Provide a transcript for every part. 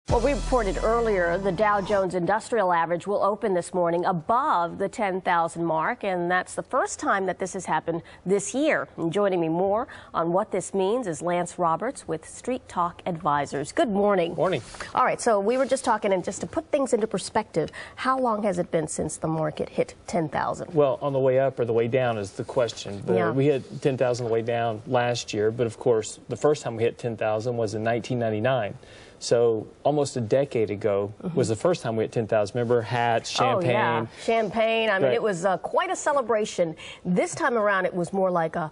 Well, we reported earlier the Dow Jones Industrial Average will open this morning above the 10,000 mark, and that's the first time that this has happened this year. And joining me more on what this means is Lance Roberts with Street Talk Advisors. Good morning. Morning. All right, so we were just talking, and just to put things into perspective, how long has it been since the market hit 10,000? Well, on the way up or the way down is the question. Yeah. We hit 10,000 on the way down last year, but of course, the first time we hit 10,000 was in 1999. So almost a decade ago was the first time we hit 10,000. Remember, hats, champagne. Oh, yeah. Champagne. I mean, Right. it was quite a celebration. This time around, it was more like a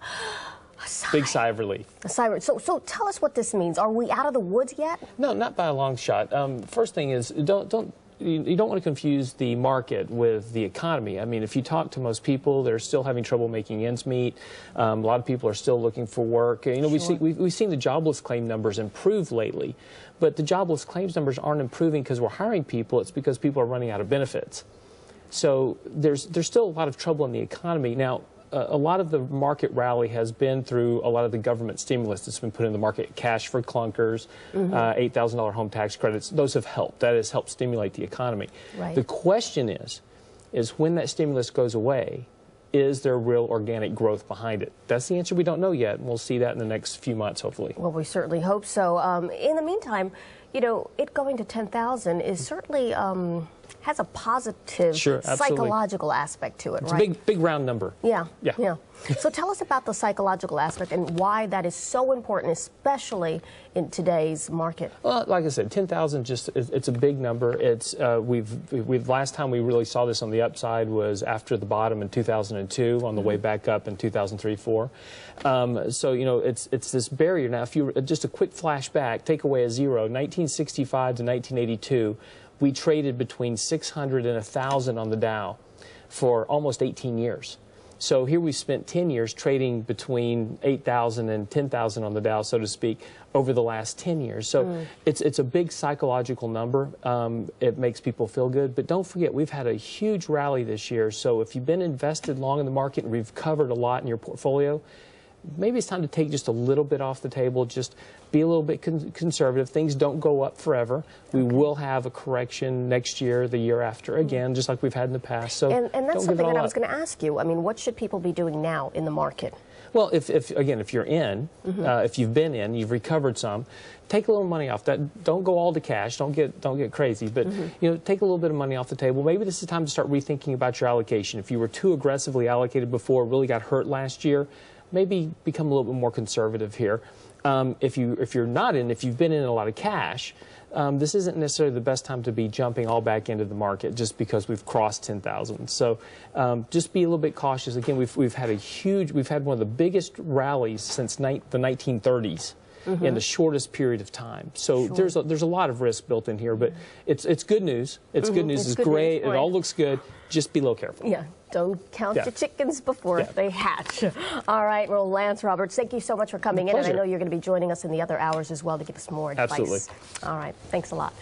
sigh. Big sigh of relief. A sigh. So tell us what this means. Are we out of the woods yet? No, not by a long shot. First thing is, you don't want to confuse the market with the economy. I mean, if you talk to most people, they're still having trouble making ends meet. A lot of people are still looking for work. You know, Sure. we've seen the jobless claim numbers improve lately, but the jobless claims numbers aren't improving because we're hiring people. It's because people are running out of benefits. So there's still a lot of trouble in the economy. Now, a lot of the market rally has been through a lot of the government stimulus that's been put in the market, cash for clunkers, $8,000 home tax credits. Those have helped. That has helped stimulate the economy. Right. The question is when that stimulus goes away, is there real organic growth behind it? That's the answer we don't know yet, and we'll see that in the next few months, hopefully. Well, we certainly hope so. In the meantime, you know, it going to 10,000 is certainly has a positive psychological aspect to it, it's right? a big round number. Yeah. Yeah. So tell us about the psychological aspect and why that is so important, especially in today's market. Well, like I said, 10,000 it's a big number. It's last time we really saw this on the upside was after the bottom in 2002, on the way back up in 2003-04. So you know, it's this barrier. Now, if you just a quick flashback, take away a zero, 1965 to 1982. We traded between 600 and 1,000 on the Dow for almost 18 years. So here we spent 10 years trading between 8,000 and 10,000 on the Dow, so to speak, over the last 10 years. So it's a big psychological number. It makes people feel good. But don't forget, we've had a huge rally this year. So if you've been invested long in the market and we've covered a lot in your portfolio, maybe it's time to take just a little bit off the table, just be a little bit conservative. Things don't go up forever. We will have a correction next year, the year after, again, just like we've had in the past. So and that's something that I was going to ask you. I mean, what should people be doing now in the market? Well, if you're in, if you've been in, you've recovered some, take a little money off that. Don't go all to cash. Don't get crazy. But you know, take a little bit of money off the table. Maybe this is time to start rethinking about your allocation. If you were too aggressively allocated before, really got hurt last year, maybe become a little bit more conservative here. If you're not in, if you've been in a lot of cash, this isn't necessarily the best time to be jumping all back into the market just because we've crossed 10,000. So just be a little bit cautious. Again, we've had one of the biggest rallies since the 1930s. In the shortest period of time. So there's a lot of risk built in here, but it's good news. It's good news. It's great. It all looks good. Just be a little careful. Yeah. Don't count your chickens before they hatch. All right. Well, Lance Roberts, thank you so much for coming in. And I know you're going to be joining us in the other hours as well to give us more advice. Absolutely. All right. Thanks a lot.